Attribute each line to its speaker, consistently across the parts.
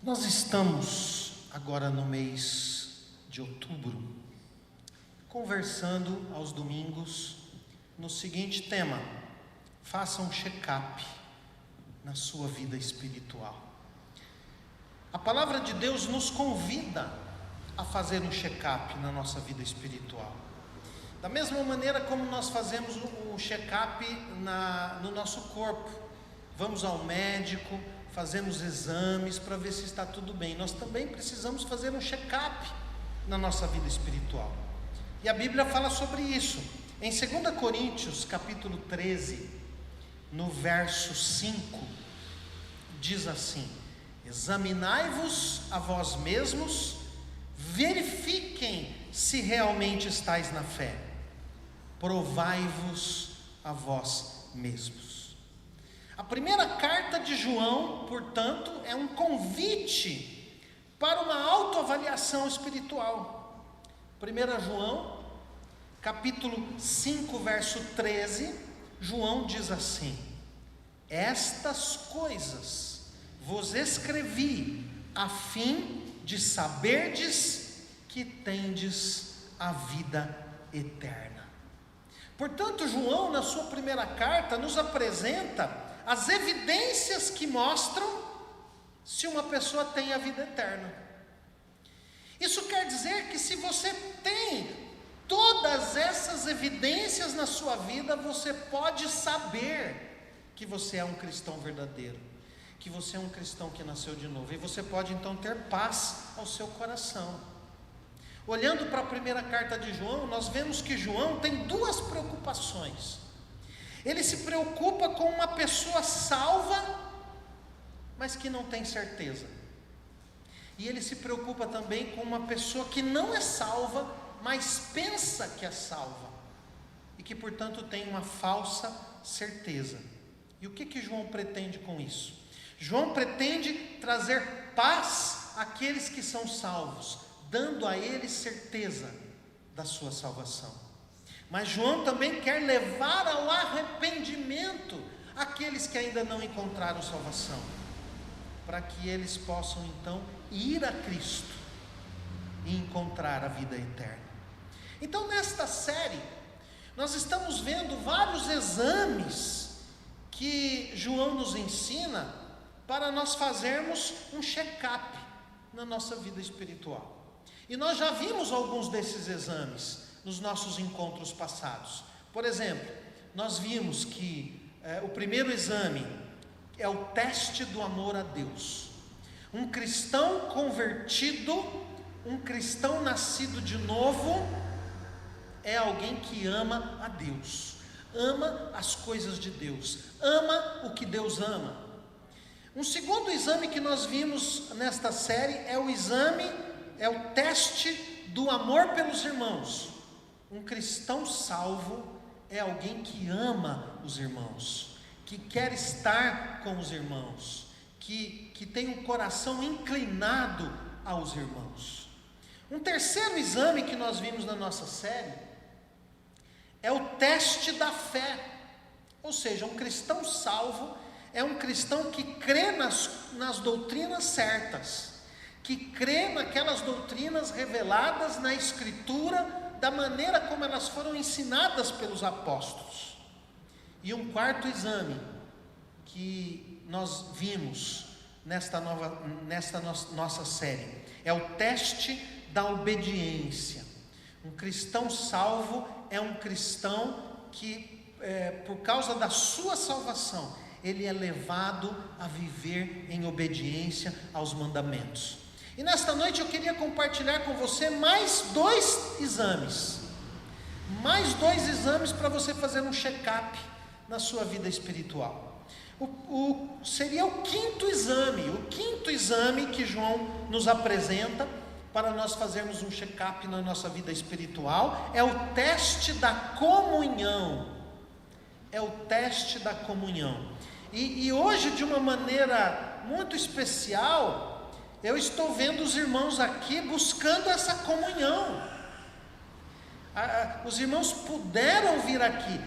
Speaker 1: Nós estamos agora no mês de outubro, conversando aos domingos no seguinte tema: faça um check-up na sua vida espiritual. A palavra de Deus nos convida a fazer um check-up na nossa vida espiritual. Da mesma maneira como nós fazemos um check-up no nosso corpo, vamos ao médico, fazemos exames para ver se está tudo bem. Nós também precisamos fazer um check-up na nossa vida espiritual. E a Bíblia fala sobre isso. Em 2 Coríntios, capítulo 13, no verso 5, diz assim: examinai-vos a vós mesmos, verifiquem se realmente estáis na fé. Provai-vos a vós mesmos. A primeira carta de João, portanto, é um convite para uma autoavaliação espiritual. 1 João, capítulo 5, verso 13, João diz assim: estas coisas vos escrevi a fim de saberdes que tendes a vida eterna. Portanto, João, na sua primeira carta, nos apresenta as evidências que mostram se uma pessoa tem a vida eterna. Isso quer dizer que se você tem todas essas evidências na sua vida, você pode saber que você é um cristão verdadeiro, que você é um cristão que nasceu de novo, e você pode então ter paz ao seu coração. Olhando para a primeira carta de João, nós vemos que João tem duas preocupações. Ele se preocupa com uma pessoa salva, mas que não tem certeza. E ele se preocupa também com uma pessoa que não é salva, mas pensa que é salva, e que portanto tem uma falsa certeza. E o que João pretende com isso? João pretende trazer paz àqueles que são salvos, dando a eles certeza da sua salvação. Mas João também quer levar ao arrependimento aqueles que ainda não encontraram salvação, para que eles possam então ir a Cristo e encontrar a vida eterna. Então, nesta série, nós estamos vendo vários exames que João nos ensina para nós fazermos um check-up na nossa vida espiritual. E nós já vimos alguns desses exames nos nossos encontros passados. Por exemplo, nós vimos que o primeiro exame é o teste do amor a Deus. Um cristão convertido, um cristão nascido de novo, é alguém que ama a Deus, ama as coisas de Deus, ama o que Deus ama. Um segundo exame que nós vimos nesta série é o teste do amor pelos irmãos. Um cristão salvo é alguém que ama os irmãos, que quer estar com os irmãos, que tem um coração inclinado aos irmãos. Um terceiro exame que nós vimos na nossa série é o teste da fé. Ou seja, um cristão salvo é um cristão que crê nas doutrinas certas, que crê naquelas doutrinas reveladas na Escritura, da maneira como elas foram ensinadas pelos apóstolos. E um quarto exame que nós vimos nesta nossa série é o teste da obediência. Um cristão salvo é um cristão que, por causa da sua salvação, ele é levado a viver em obediência aos mandamentos. E nesta noite eu queria compartilhar com você mais dois exames para você fazer um check-up na sua vida espiritual. Seria o quinto exame que João nos apresenta para nós fazermos um check-up na nossa vida espiritual, é o teste da comunhão. E hoje, de uma maneira muito especial, eu estou vendo os irmãos aqui buscando essa comunhão. Os irmãos puderam vir aqui.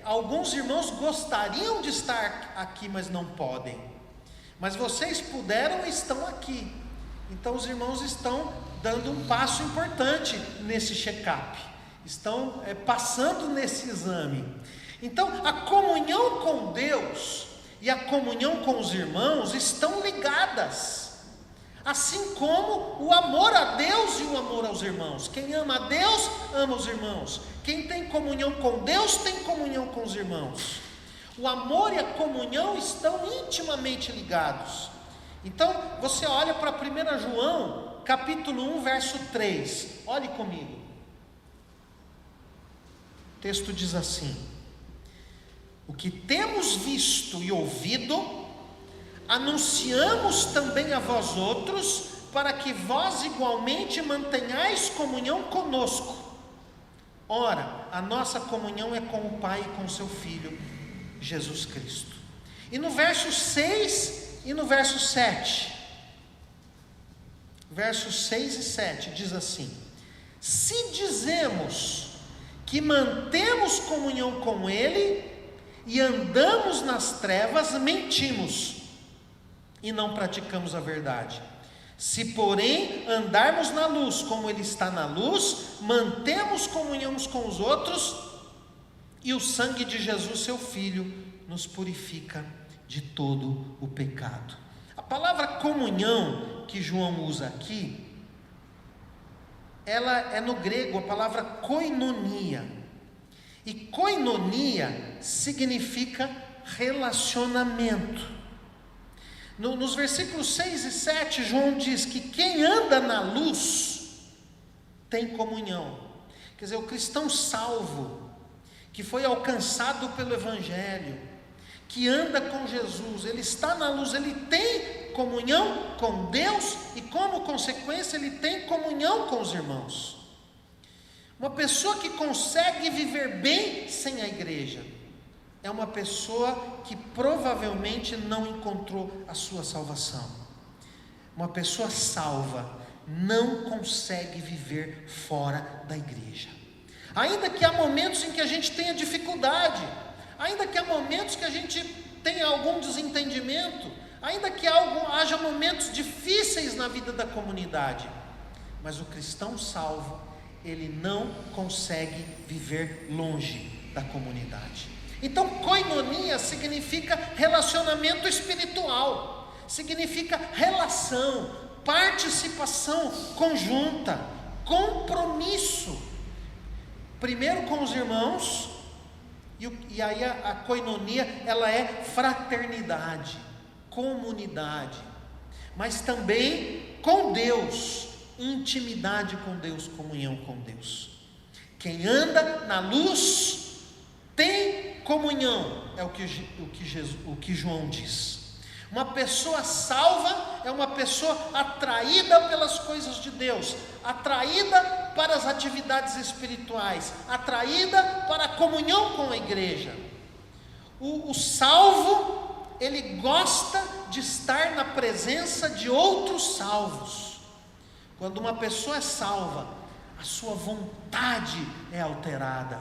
Speaker 1: Alguns irmãos gostariam de estar aqui, mas não podem. mas vocês puderam e estão aqui. Então os irmãos estão dando um passo importante nesse check-up, estão passando nesse exame. Então a comunhão com Deus e a comunhão com os irmãos estão ligadas, assim como o amor a Deus e o amor aos irmãos. Quem ama a Deus, ama os irmãos. Quem tem comunhão com Deus, tem comunhão com os irmãos. O amor e a comunhão estão intimamente ligados. Então, você olha para 1 João, capítulo 1, verso 3. Olhe comigo. O texto diz assim: o que temos visto e ouvido, anunciamos também a vós outros, para que vós igualmente mantenhais comunhão conosco. Ora, a nossa comunhão é com o Pai e com seu Filho, Jesus Cristo. E no verso 6 e no verso 7, versos 6 e 7, diz assim: se dizemos que mantemos comunhão com Ele e andamos nas trevas, mentimos e não praticamos a verdade. Se porém andarmos na luz, como Ele está na luz, mantemos comunhão uns com os outros, e o sangue de Jesus, seu Filho, nos purifica de todo o pecado. A palavra comunhão que João usa aqui, ela é no grego a palavra koinonia. E koinonia significa relacionamento. Nos versículos 6 e 7, João diz que quem anda na luz tem comunhão. Quer dizer, o cristão salvo, que foi alcançado pelo Evangelho, que anda com Jesus, ele está na luz, ele tem comunhão com Deus e, como consequência, ele tem comunhão com os irmãos. Uma pessoa que consegue viver bem sem a igreja é uma pessoa que provavelmente não encontrou a sua salvação. Uma pessoa salva não consegue viver fora da igreja. Ainda que há momentos em que a gente tenha dificuldade, ainda que há momentos que a gente tenha algum desentendimento, ainda que haja momentos difíceis na vida da comunidade, mas o cristão salvo, ele não consegue viver longe da comunidade. Então, koinonia significa relacionamento espiritual, significa relação, participação conjunta, compromisso, primeiro com os irmãos, e aí a koinonia, ela é fraternidade, comunidade, mas também com Deus, intimidade com Deus, comunhão com Deus. Quem anda na luz tem comunhão, é o que João diz. Uma pessoa salva é uma pessoa atraída pelas coisas de Deus, atraída para as atividades espirituais, atraída para a comunhão com a igreja. O salvo, ele gosta de estar na presença de outros salvos. Quando uma pessoa é salva, a sua vontade é alterada,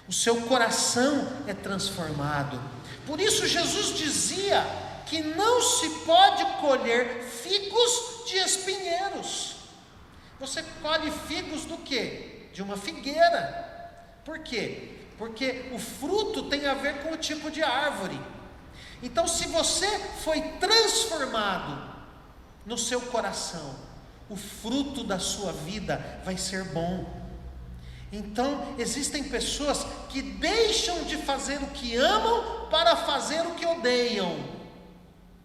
Speaker 1: o seu coração é transformado. Por isso Jesus dizia que não se pode colher figos de espinheiros. Você colhe figos do quê? De uma figueira. Por quê? Porque o fruto tem a ver com o tipo de árvore. Então, se você foi transformado no seu coração, o fruto da sua vida vai ser bom. Então, existem pessoas que deixam de fazer o que amam para fazer o que odeiam,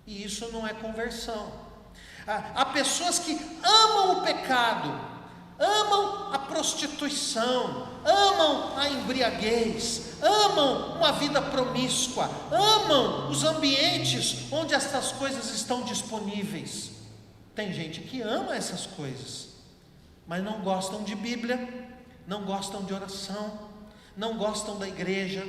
Speaker 1: e isso não é conversão. Há pessoas que amam o pecado, amam a prostituição, amam a embriaguez, amam uma vida promíscua, amam os ambientes onde essas coisas estão disponíveis. Tem gente que ama essas coisas, mas não gostam de Bíblia, não gostam de oração, não gostam da igreja,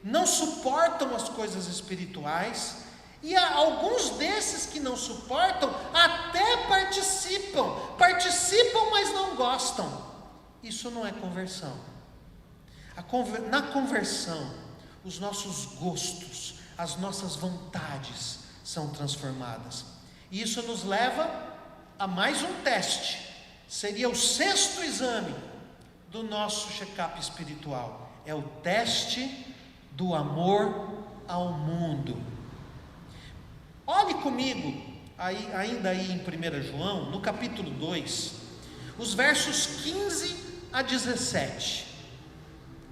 Speaker 1: não suportam as coisas espirituais, e há alguns desses que não suportam, até participam, mas não gostam. Isso não é conversão. Na conversão, os nossos gostos, as nossas vontades são transformadas. E isso nos leva a mais um teste. Seria o 6º exame do nosso check-up espiritual. É o teste do amor ao mundo. Olhe comigo, ainda aí em 1 João, no capítulo 2, os versos 15 a 17.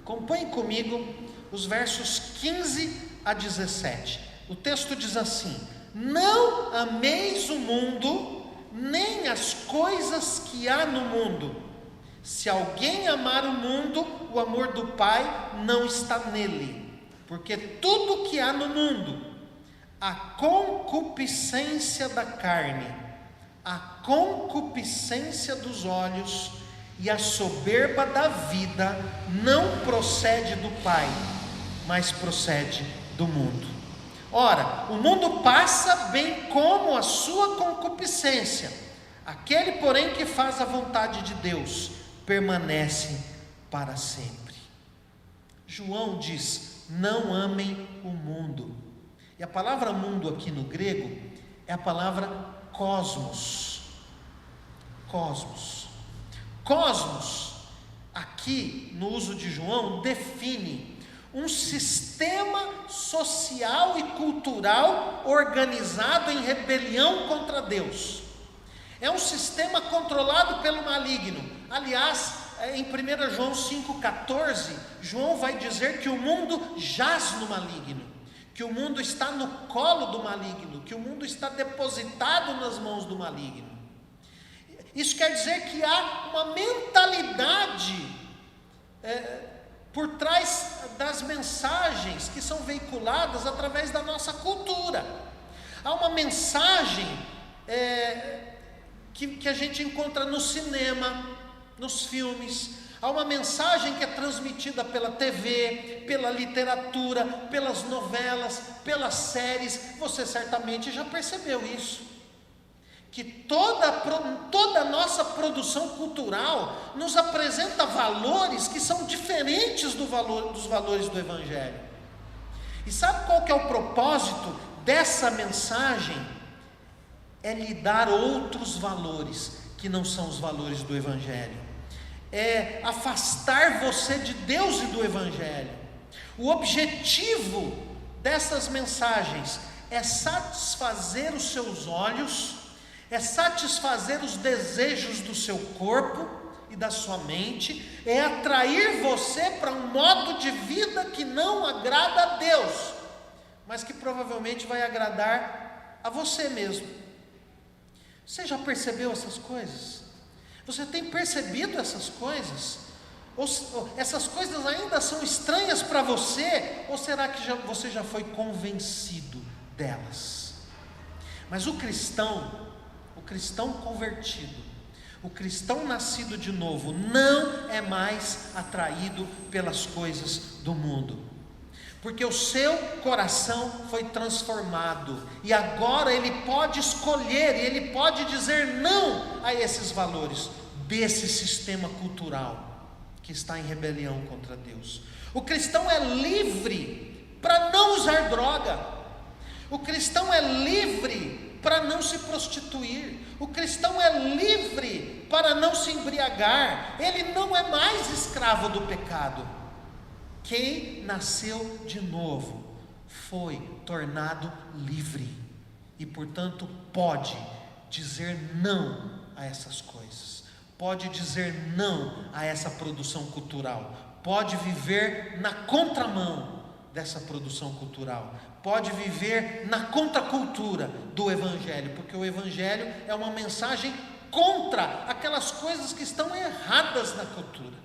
Speaker 1: Acompanhe comigo os versos 15 a 17. O texto diz assim: não ameis o mundo, nem as coisas que há no mundo. Se alguém amar o mundo, o amor do Pai não está nele. Porque tudo que há no mundo, a concupiscência da carne, a concupiscência dos olhos e a soberba da vida, não procede do Pai, mas procede do mundo. Ora, o mundo passa bem como a sua concupiscência. Aquele, porém, que faz a vontade de Deus, permanece para sempre. João diz: não amem o mundo. E a palavra mundo aqui no grego é a palavra cosmos. Cosmos. Cosmos, aqui no uso de João, define um sistema social e cultural organizado em rebelião contra Deus. É um sistema controlado pelo maligno. Aliás, em 1 João 5,14, João vai dizer que o mundo jaz no maligno, que o mundo está no colo do maligno, que o mundo está depositado nas mãos do maligno. Isso quer dizer que há uma mentalidade por trás das mensagens que são veiculadas através da nossa cultura. Há uma mensagem que a gente encontra no cinema, nos filmes. Há uma mensagem que é transmitida pela TV, pela literatura, pelas novelas, pelas séries. Você certamente já percebeu isso, que toda a nossa produção cultural nos apresenta valores que são diferentes dos valores do Evangelho. E sabe qual que é o propósito dessa mensagem? É lhe dar outros valores que não são os valores do Evangelho. É afastar você de Deus e do Evangelho. O objetivo dessas mensagens é satisfazer os seus olhos, é satisfazer os desejos do seu corpo e da sua mente, é atrair você para um modo de vida que não agrada a Deus, mas que provavelmente vai agradar a você mesmo. Você já percebeu essas coisas? Você tem percebido essas coisas? Ou essas coisas ainda são estranhas para você? Ou será que você já foi convencido delas? Mas o cristão convertido, o cristão nascido de novo, não é mais atraído pelas coisas do mundo, porque o seu coração foi transformado, e agora ele pode escolher, e ele pode dizer não a esses valores, desse sistema cultural, que está em rebelião contra Deus. O cristão é livre para não usar droga, o cristão é livre para não se prostituir, o cristão é livre para não se embriagar, ele não é mais escravo do pecado. Quem nasceu de novo foi tornado livre e, portanto, pode dizer não a essas coisas, pode dizer não a essa produção cultural, pode viver na contramão dessa produção cultural, pode viver na contracultura do Evangelho, porque o Evangelho é uma mensagem contra aquelas coisas que estão erradas na cultura.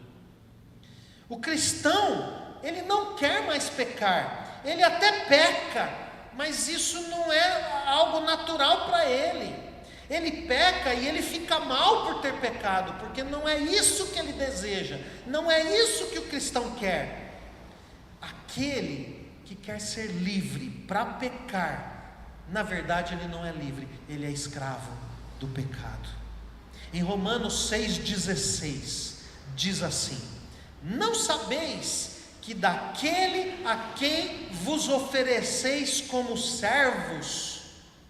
Speaker 1: O cristão, ele não quer mais pecar, ele até peca, mas isso não é algo natural para ele. Ele peca e ele fica mal por ter pecado, porque não é isso que ele deseja, não é isso que o cristão quer. Aquele que quer ser livre para pecar, na verdade ele não é livre, ele é escravo do pecado. Em Romanos 6,16 diz assim: não sabeis que daquele a quem vos ofereceis como servos,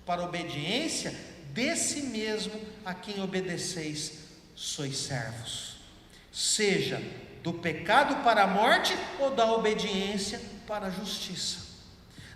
Speaker 1: para a obediência, desse mesmo a quem obedeceis sois servos, seja do pecado para a morte ou da obediência para a justiça.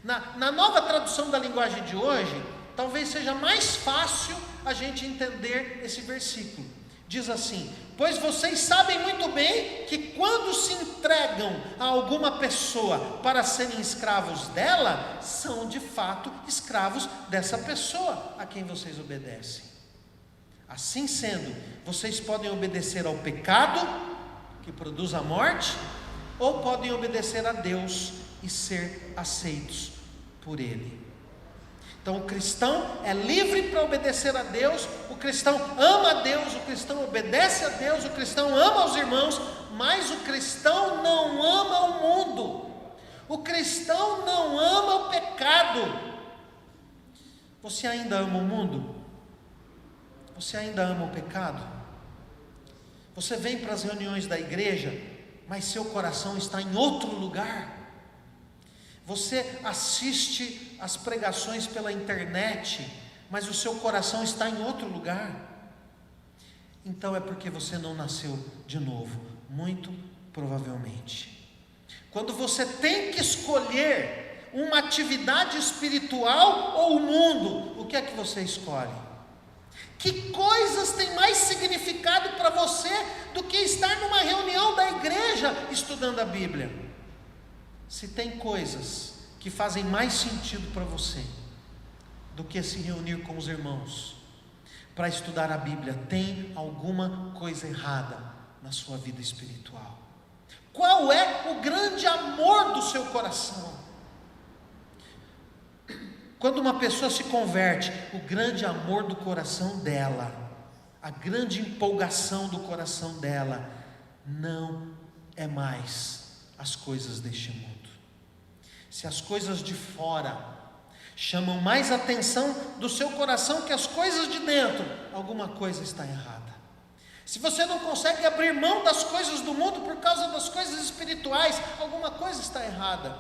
Speaker 1: Na nova tradução da linguagem de hoje, talvez seja mais fácil a gente entender esse versículo. Diz assim: pois vocês sabem muito bem que quando se entregam a alguma pessoa para serem escravos dela, são de fato escravos dessa pessoa a quem vocês obedecem. Assim sendo, vocês podem obedecer ao pecado, que produz a morte, ou podem obedecer a Deus e ser aceitos por Ele. Então o cristão é livre para obedecer a Deus, o cristão ama a Deus, o cristão obedece a Deus, o cristão ama os irmãos, mas o cristão não ama o mundo, o cristão não ama o pecado. Você ainda ama o mundo? Você ainda ama o pecado? Você vem para as reuniões da igreja, mas seu coração está em outro lugar. Você assiste as pregações pela internet, mas o seu coração está em outro lugar. Então é porque você não nasceu de novo, muito provavelmente. Quando você tem que escolher uma atividade espiritual ou o mundo, o que é que você escolhe? Que coisas têm mais significado para você do que estar numa reunião da igreja estudando a Bíblia? Se tem coisas que fazem mais sentido para você do que se reunir com os irmãos para estudar a Bíblia, tem alguma coisa errada na sua vida espiritual. Qual é o grande amor do seu coração? Quando uma pessoa se converte, o grande amor do coração dela, a grande empolgação do coração dela, não é mais as coisas deste mundo. Se as coisas de fora chamam mais atenção do seu coração que as coisas de dentro, alguma coisa está errada. Se você não consegue abrir mão das coisas do mundo por causa das coisas espirituais, alguma coisa está errada.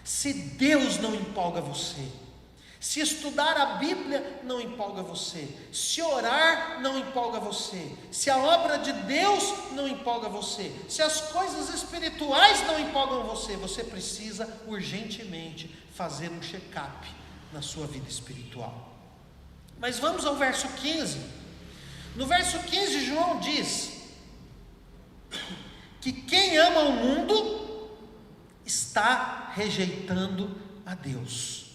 Speaker 1: Se Deus não empolga você, se estudar a Bíblia não empolga você, se orar não empolga você, se a obra de Deus não empolga você, se as coisas espirituais não empolgam você, você precisa urgentemente fazer um check-up na sua vida espiritual. Mas vamos ao verso 15. No verso 15, João diz que quem ama o mundo está rejeitando a Deus.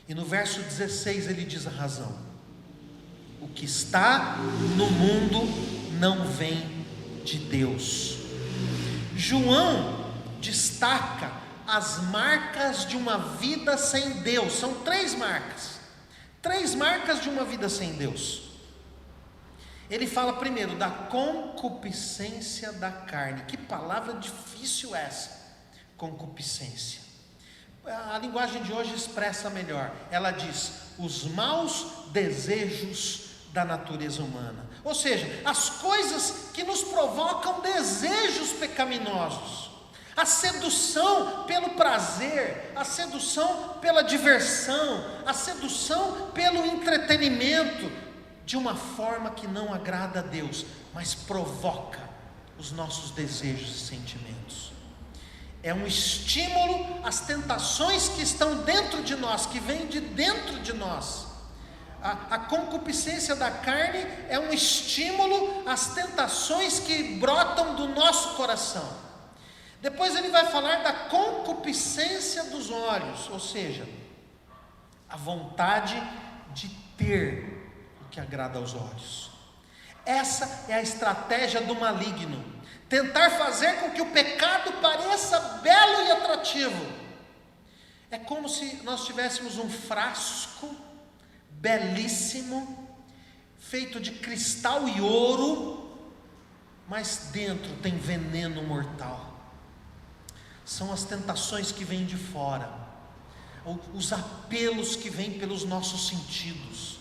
Speaker 1: E no verso 16 ele diz a razão: o que está no mundo não vem de Deus. João destaca as marcas de uma vida sem Deus. São 3 marcas. 3 marcas de uma vida sem Deus. Ele fala primeiro da concupiscência da carne. Que palavra difícil essa, concupiscência. A linguagem de hoje expressa melhor. Ela diz: os maus desejos da natureza humana. Ou seja, as coisas que nos provocam desejos pecaminosos. A sedução pelo prazer, a sedução pela diversão, a sedução pelo entretenimento, de uma forma que não agrada a Deus, mas provoca os nossos desejos e sentimentos. É um estímulo às tentações que estão dentro de nós, que vêm de dentro de nós. A concupiscência da carne é um estímulo às tentações que brotam do nosso coração. Depois ele vai falar da concupiscência dos olhos, ou seja, a vontade de ter o que agrada aos olhos. Essa é a estratégia do maligno. Tentar fazer com que o pecado pareça belo e atrativo. É como se nós tivéssemos um frasco belíssimo, feito de cristal e ouro, mas dentro tem veneno mortal. São as tentações que vêm de fora, os apelos que vêm pelos nossos sentidos.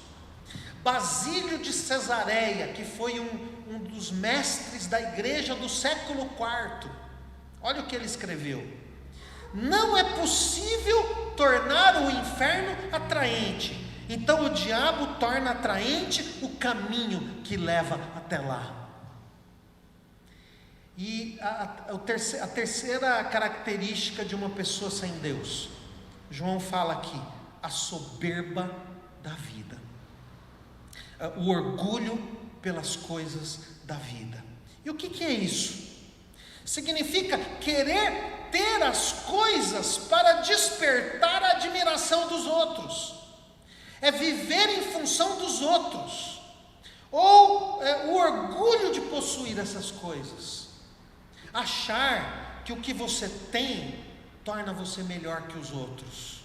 Speaker 1: Basílio de Cesareia, que foi um dos mestres da igreja do século IV, olha o que ele escreveu: não é possível tornar o inferno atraente, Então o diabo torna atraente o caminho que leva até lá. E a terceira característica de uma pessoa sem Deus, João fala aqui, a soberba da vida, o orgulho pelas coisas da vida. E o que é isso? Significa querer ter as coisas para despertar a admiração dos outros, é viver em função dos outros, ou o orgulho de possuir essas coisas, achar que o que você tem torna você melhor que os outros.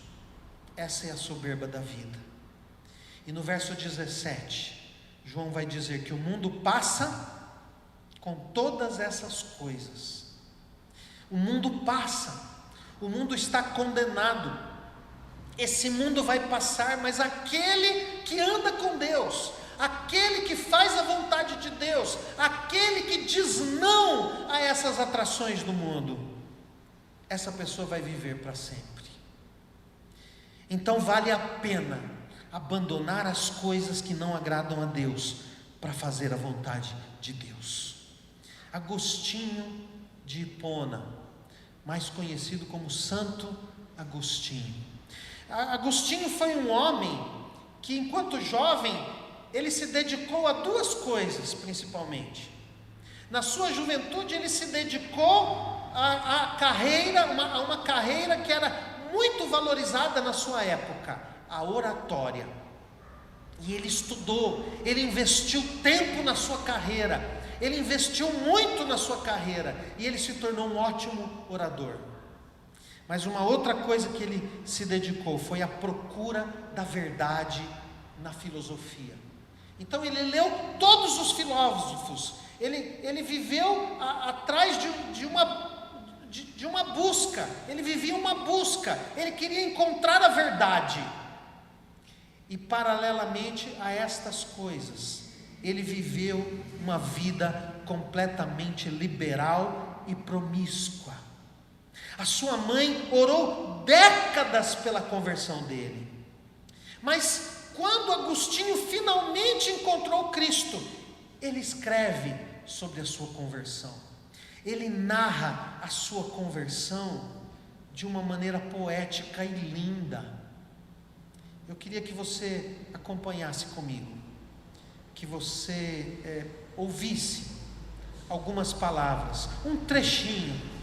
Speaker 1: Essa é a soberba da vida. E no verso 17, João vai dizer que o mundo passa com todas essas coisas. O mundo passa, o mundo está condenado. Esse mundo vai passar, mas aquele que anda com Deus, aquele que faz a vontade de Deus, aquele que diz não a essas atrações do mundo, essa pessoa vai viver para sempre. Então vale a pena abandonar as coisas que não agradam a Deus para fazer a vontade de Deus. Agostinho de Hipona, mais conhecido como Santo Agostinho. Agostinho foi um homem que, enquanto jovem, ele se dedicou a duas coisas principalmente. Na sua juventude ele se dedicou a uma carreira que era muito valorizada na sua época, a oratória. E ele estudou, ele investiu tempo na sua carreira, ele investiu muito na sua carreira, e ele se tornou um ótimo orador. Mas uma outra coisa que ele se dedicou foi a procura da verdade na filosofia. Então ele leu todos os filósofos, ele viveu atrás de uma busca, ele vivia uma busca, ele queria encontrar a verdade. E paralelamente a estas coisas, ele viveu uma vida completamente liberal e promíscua. A sua mãe orou décadas pela conversão dele. Mas quando Agostinho finalmente encontrou Cristo, ele escreve sobre a sua conversão. Ele narra a sua conversão de uma maneira poética e linda. Eu queria que você acompanhasse comigo, que você ouvisse algumas palavras, um trechinho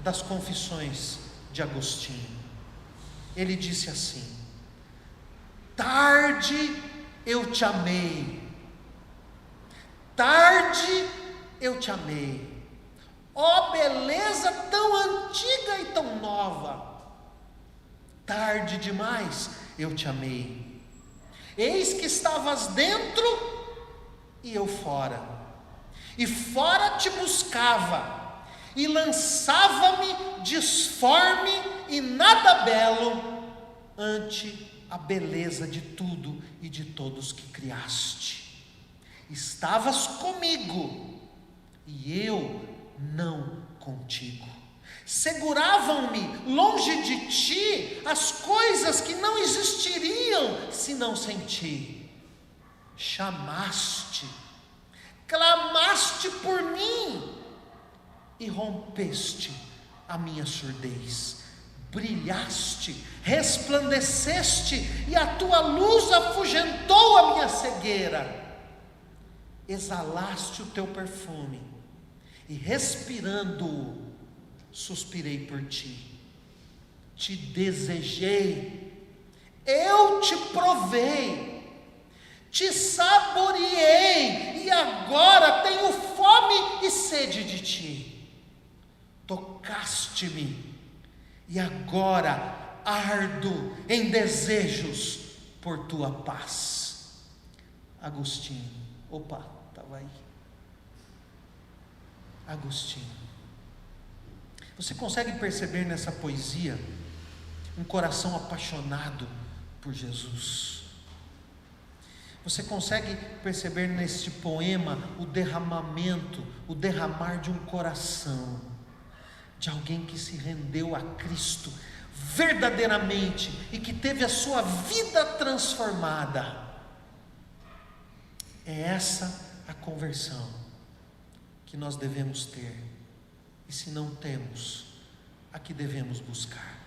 Speaker 1: das confissões de Agostinho. Ele disse assim: tarde eu te amei, tarde eu te amei, ó beleza tão antiga e tão nova, tarde demais eu te amei, eis que estavas dentro e eu fora, e fora te buscava, e lançava-me disforme e nada belo ante a beleza de tudo e de todos que criaste. Estavas comigo e eu não contigo. Seguravam-me longe de ti as coisas que não existiriam senão sem ti. Chamaste, clamaste por mim e rompeste a minha surdez. Brilhaste, resplandeceste, e a tua luz afugentou a minha cegueira. Exalaste o teu perfume, e respirando-o, suspirei por ti. Te desejei, eu te provei, te saboreei, e agora tenho fome e sede de ti. Tocaste-me, e agora ardo em desejos por tua paz. Agostinho, estava aí. Agostinho. Você consegue perceber nessa poesia um coração apaixonado por Jesus? Você consegue perceber neste poema o derramar de um coração, de alguém que se rendeu a Cristo verdadeiramente e que teve a sua vida transformada. É essa a conversão que nós devemos ter, e se não temos, a que devemos buscar.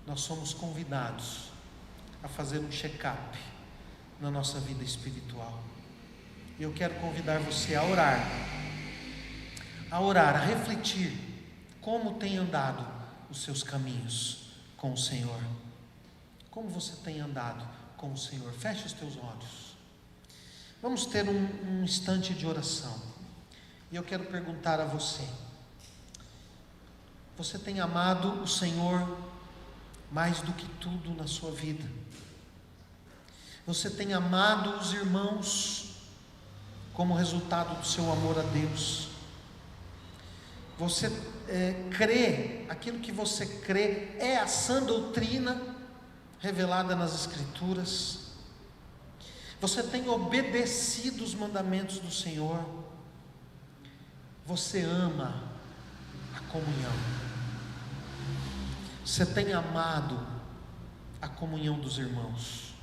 Speaker 1: Nós somos convidados a fazer um check-up na nossa vida espiritual. E eu quero convidar você a orar, a refletir como tem andado os seus caminhos com o Senhor. Como você tem andado com o Senhor? Feche os teus olhos. Vamos ter um instante de oração. E eu quero perguntar a você: você tem amado o Senhor mais do que tudo na sua vida? Você tem amado os irmãos como resultado do seu amor a Deus? Você crê, aquilo que você crê é a sã doutrina revelada nas Escrituras? Você tem obedecido os mandamentos do Senhor? Você ama a comunhão? Você tem amado a comunhão dos irmãos?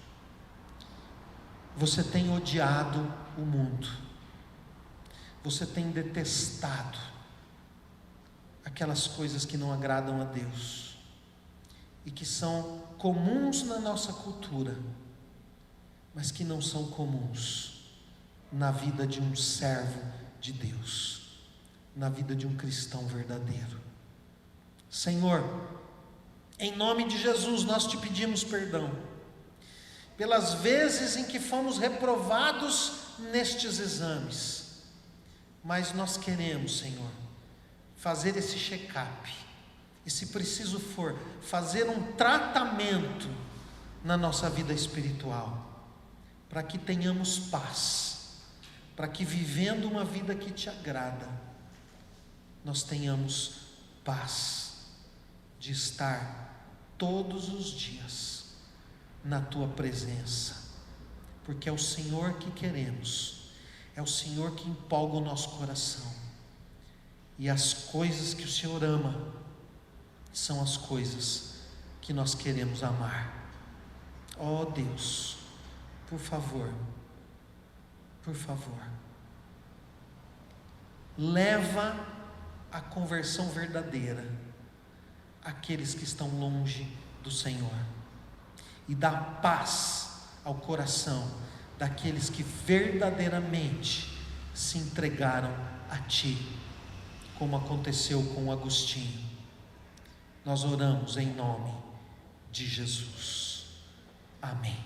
Speaker 1: Você tem odiado o mundo? Você tem detestado aquelas coisas que não agradam a Deus e que são comuns na nossa cultura, mas que não são comuns na vida de um servo de Deus, na vida de um cristão verdadeiro? Senhor, em nome de Jesus, nós te pedimos perdão pelas vezes em que fomos reprovados nestes exames, mas nós queremos, Senhor, fazer esse check-up, e se preciso for, fazer um tratamento na nossa vida espiritual, para que tenhamos paz, para que vivendo uma vida que te agrada, nós tenhamos paz de estar todos os dias na tua presença, porque é o Senhor que queremos, é o Senhor que empolga o nosso coração, e as coisas que o Senhor ama são as coisas que nós queremos amar. Ó Deus, por favor, leva a conversão verdadeira àqueles que estão longe do Senhor, e dá paz ao coração daqueles que verdadeiramente se entregaram a Ti, como aconteceu com Agostinho. Nós oramos em nome de Jesus. Amém.